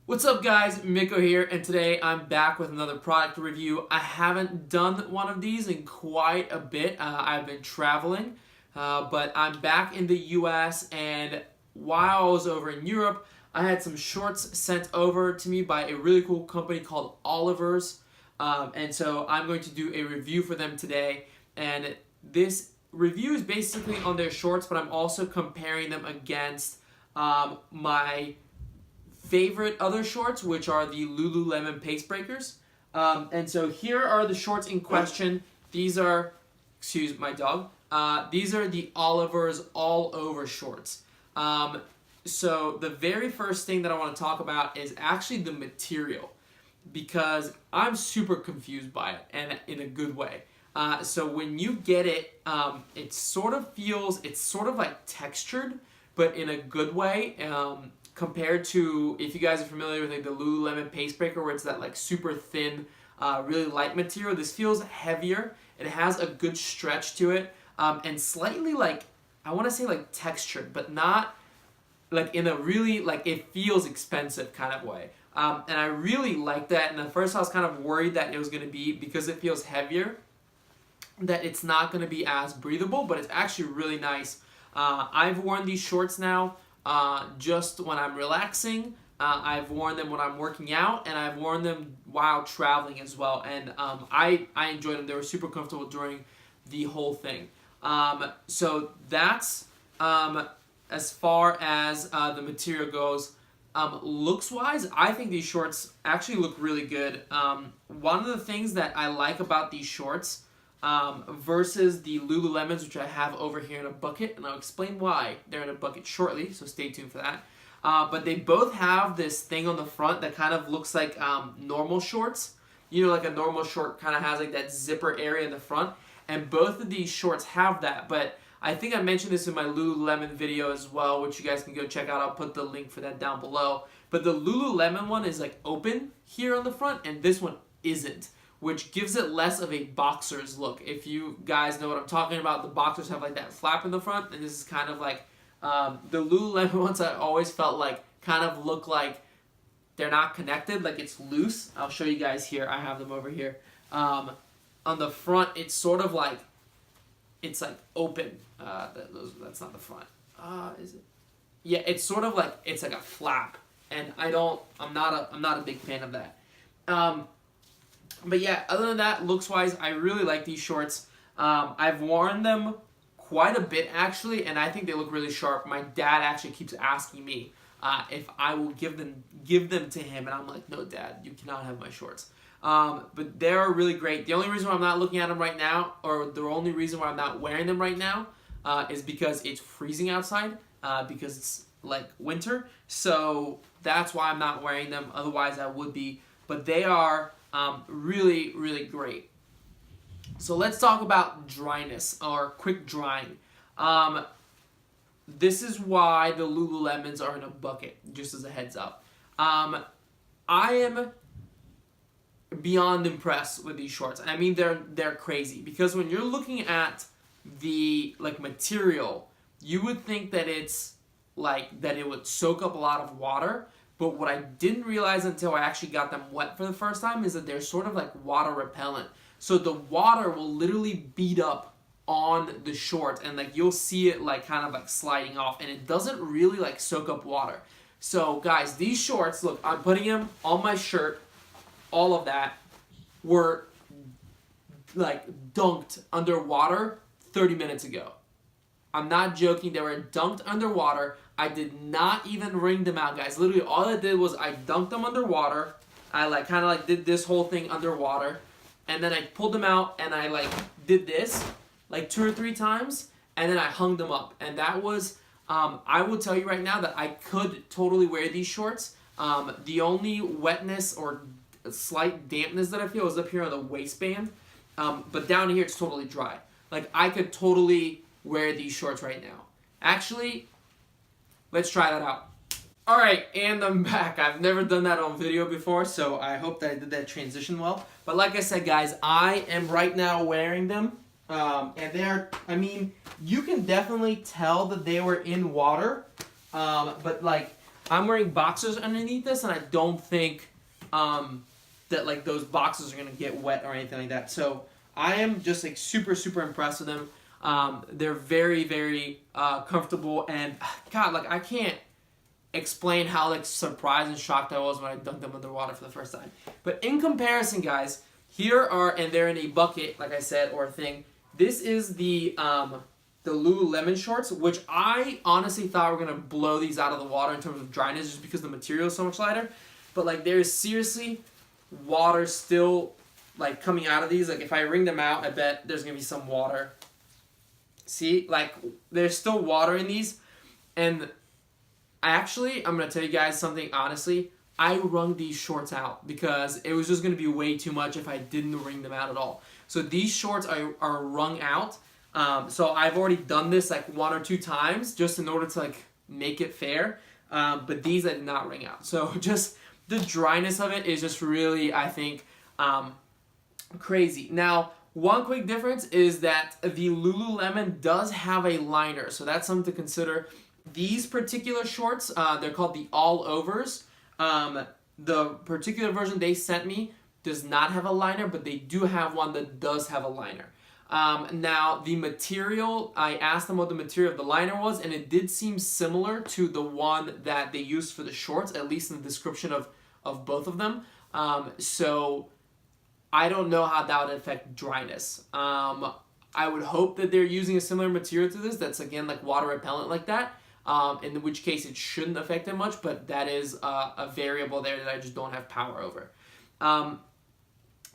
What's up guys, Mitko here, and today I'm back with another product review. I haven't done one of these in quite a bit. I've been traveling, but I'm back in the US, and while I was over in Europe, I had some shorts sent over to me by a really cool company called Oliver's, and so I'm going to do a review for them today, and this review is basically on their shorts, but I'm also comparing them against my favorite other shorts, which are the Lululemon Pace Breakers. And so here are the shorts in question. These are, excuse my dog, these are the Oliver's All Over shorts. So the very first thing that I want to talk about is actually the material, because I'm super confused by it, and in a good way. So when you get it, it sort of feels, it's sort of like textured, but in a good way. Compared to, if you guys are familiar with like the Lululemon Pace Breaker, where it's that like super thin, really light material, this feels heavier. It has a good stretch to it, and slightly like, I want to say like textured, but not like in a really like it feels expensive kind of way. And I really like that. And at first I was kind of worried that it was going to be, because it feels heavier, that it's not going to be as breathable, but it's actually really nice. I've worn these shorts now just when I'm relaxing. I've worn them when I'm working out, and I've worn them while traveling as well. And I enjoyed them. They were super comfortable during the whole thing. So that's as far as the material goes. Looks-wise, I think these shorts actually look really good. One of the things that I like about these shorts versus the Lululemons, which I have over here in a bucket, and I'll explain why they're in a bucket shortly, so stay tuned for that. But they both have this thing on the front that kind of looks like normal shorts. You know, like a normal short kind of has like that zipper area in the front, and both of these shorts have that. But I think I mentioned this in my Lululemon video as well, which you guys can go check out. I'll put the link for that down below. But the Lululemon one is like open here on the front, and this one isn't, which gives it less of a boxer's look. If you guys know what I'm talking about, the boxers have like that flap in the front, and this is kind of like, the Lululemon ones I always felt like kind of look like they're not connected, like it's loose. I'll show you guys here, I have them over here. On the front, it's sort of like, it's like open. That's not the front. Is it? Yeah, it's sort of like, it's like a flap, and I'm not a big fan of that. But yeah, other than that, looks-wise, I really like these shorts. I've worn them quite a bit, actually, and I think they look really sharp. My dad actually keeps asking me if I will give them to him, and I'm like, no, Dad, you cannot have my shorts. But they're really great. The only reason why I'm not looking at them right now, or the only reason why I'm not wearing them right now, is because it's freezing outside, because it's like winter. So that's why I'm not wearing them. Otherwise, I would be. But they are really, really great. So let's talk about dryness, or quick drying. This is why the Lululemons are in a bucket, just as a heads up. I am beyond impressed with these shorts. I mean, they're crazy, because when you're looking at the like material, you would think that it's like that it would soak up a lot of water. But what I didn't realize until I actually got them wet for the first time is that they're sort of like water repellent. So the water will literally beat up on the shorts, and like you'll see it like kind of like sliding off, and it doesn't really like soak up water. So guys, these shorts, look, I'm putting them on my shirt, all of that, were like dunked underwater 30 minutes ago. I'm not joking, they were dunked underwater. I did not even wring them out, guys. Literally, all I did was I dunked them underwater. I like kind of like did this whole thing underwater, and then I pulled them out, and I like did this like 2 or 3 times, and then I hung them up. And that was, I will tell you right now that I could totally wear these shorts. The only wetness or slight dampness that I feel is up here on the waistband, but down here it's totally dry. Like I could totally wear these shorts right now. Actually, let's try that out. Alright, and I'm back. I've never done that on video before, so I hope that I did that transition well. But like I said, guys, I am right now wearing them. And they're, I mean, you can definitely tell that they were in water. But like, I'm wearing boxers underneath this, and I don't think that like those boxers are gonna get wet or anything like that. So I am just like super impressed with them. They're very comfortable, and God, like I can't explain how like surprised and shocked I was when I dunked them underwater for the first time. But in comparison, guys, here are, and they're in a bucket, like I said, or a thing. This is the Lululemon shorts, which I honestly thought were gonna blow these out of the water in terms of dryness, just because the material is so much lighter. But like there is seriously water still like coming out of these. Like if I wring them out, I bet there's gonna be some water. See, like there's still water in these, and I'm gonna tell you guys something honestly. I wrung these shorts out because it was just gonna be way too much if I didn't wring them out at all. So these shorts are wrung out. So I've already done this like 1 or 2 times just in order to like make it fair. But these I did not wring out. So just the dryness of it is just really, I think, crazy. Now, one quick difference is that the Lululemon does have a liner, so that's something to consider. These particular shorts, they're called the all overs. The particular version they sent me does not have a liner, but they do have one that does have a liner. Now, the material, I asked them what the material of the liner was, and it did seem similar to the one that they used for the shorts, at least in the description of both of them. So I don't know how that would affect dryness. I would hope that they're using a similar material to this that's, again, like water repellent like that, in which case it shouldn't affect it much, but that is a variable there that I just don't have power over.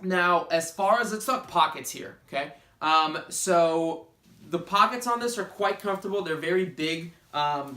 Now, as far as, let's talk pockets here, okay? So the pockets on this are quite comfortable. They're very big.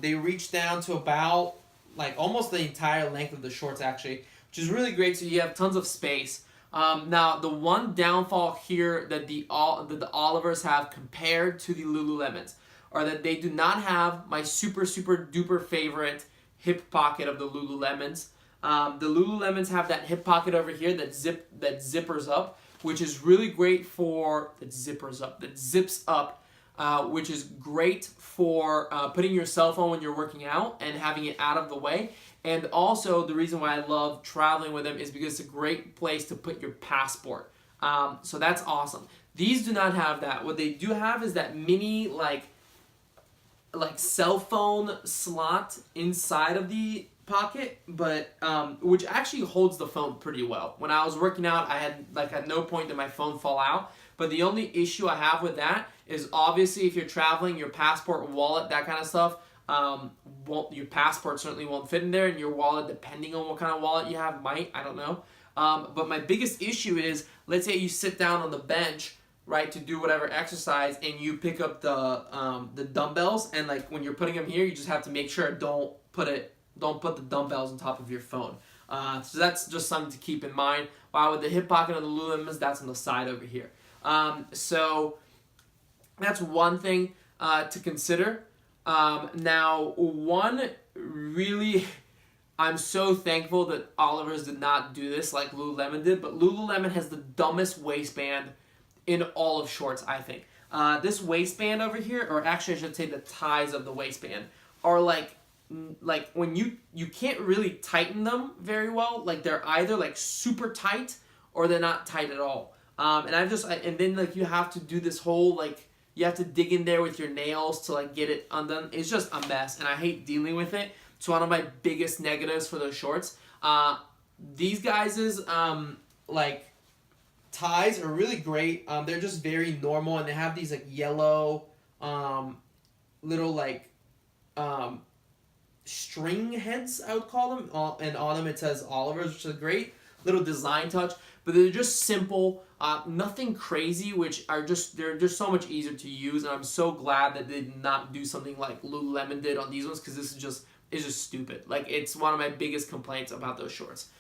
They reach down to about like almost the entire length of the shorts actually, which is really great. So you have tons of space. Now the one downfall here that the Olivers have compared to the Lululemons are that they do not have my super duper favorite hip pocket of the Lululemons. The Lululemons have that hip pocket over here that zippers up, which is really great for, that zips up, which is great for putting your cell phone when you're working out and having it out of the way. And also, the reason why I love traveling with them is because it's a great place to put your passport. So that's awesome. These do not have that. What they do have is that mini, like cell phone slot inside of the pocket, but which actually holds the phone pretty well. When I was working out, I had at no point did my phone fall out. But the only issue I have with that is obviously if you're traveling, your passport, wallet, that kind of stuff, your passport certainly won't fit in there, and your wallet, depending on what kind of wallet you have, might, I don't know. But my biggest issue is, let's say you sit down on the bench, right, to do whatever exercise, and you pick up the dumbbells, and like when you're putting them here, you just have to make sure don't put the dumbbells on top of your phone. So that's just something to keep in mind. While with the hip pocket on the Lululemons, that's on the side over here. So that's one thing to consider. Now, one really, I'm so thankful that Oliver's did not do this like Lululemon did, but Lululemon has the dumbest waistband in all of shorts, I think. This waistband over here, or actually I should say the ties of the waistband, are like when you can't really tighten them very well. Like they're either like super tight or they're not tight at all. And then like you have to do this whole like, you have to dig in there with your nails to like get it undone. It's just a mess, and I hate dealing with it. It's one of my biggest negatives for those shorts. These guys' like ties are really great. They're just very normal, and they have these like yellow little like string heads, I would call them, and on them it says Oliver's, which is a great little design touch. But they're just simple, nothing crazy, which are they're just so much easier to use, and I'm so glad that they did not do something like Lululemon did on these ones, because this is just stupid. Like, it's one of my biggest complaints about those shorts.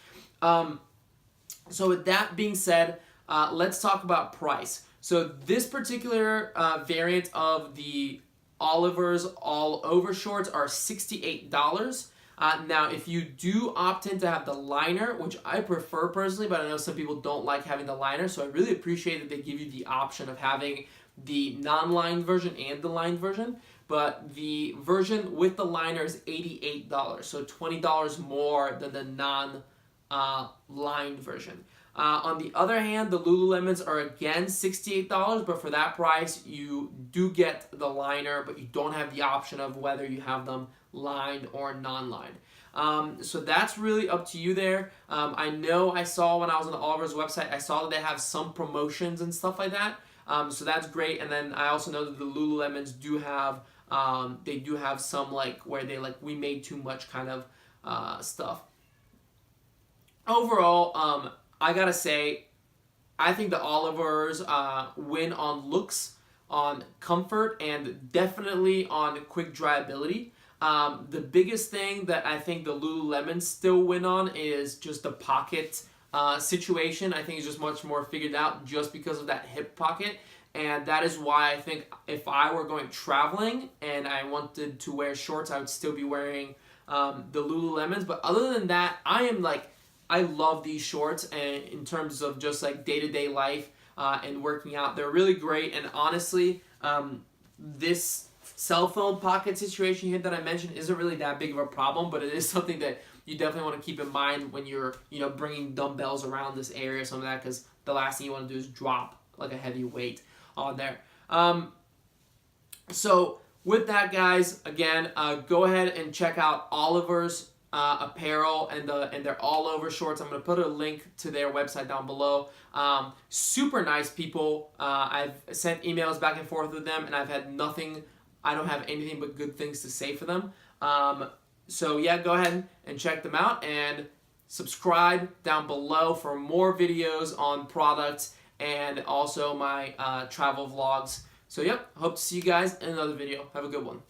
So with that being said, let's talk about price. So this particular variant of the Oliver's all over shorts are $68. Now, if you do opt in to have the liner, which I prefer personally, but I know some people don't like having the liner, so I really appreciate that they give you the option of having the non-lined version and the lined version. but the version with the liner is $88, so $20 more than the non-lined version. On the other hand, the Lululemons are again $68, but for that price, you do get the liner, but you don't have the option of whether you have them lined or non-lined. So that's really up to you there. I know I saw when I was on the Oliver's website, I saw that they have some promotions and stuff like that. So that's great. And then I also know that the Lululemons do have, they do have some like where they like, we made too much kind of stuff. Overall, I gotta say, I think the Olivers win on looks, on comfort, and definitely on quick dryability. The biggest thing that I think the Lululemons still win on is just the pocket situation. I think it's just much more figured out just because of that hip pocket. And that is why I think if I were going traveling and I wanted to wear shorts, I would still be wearing the Lululemons. But other than that, I love these shorts, and in terms of just like day-to-day life and working out, they're really great. And honestly, this cell phone pocket situation here that I mentioned isn't really that big of a problem, but it is something that you definitely want to keep in mind when you're, bringing dumbbells around this area or something like that, because the last thing you want to do is drop like a heavy weight on there. So with that, guys, again, go ahead and check out Oliver's apparel and their all over shorts. I'm going to put a link to their website down below. Super nice people. I've sent emails back and forth with them, and I don't have anything but good things to say for them. So yeah, go ahead and check them out, and subscribe down below for more videos on products and also my travel vlogs. So yep, hope to see you guys in another video. Have a good one.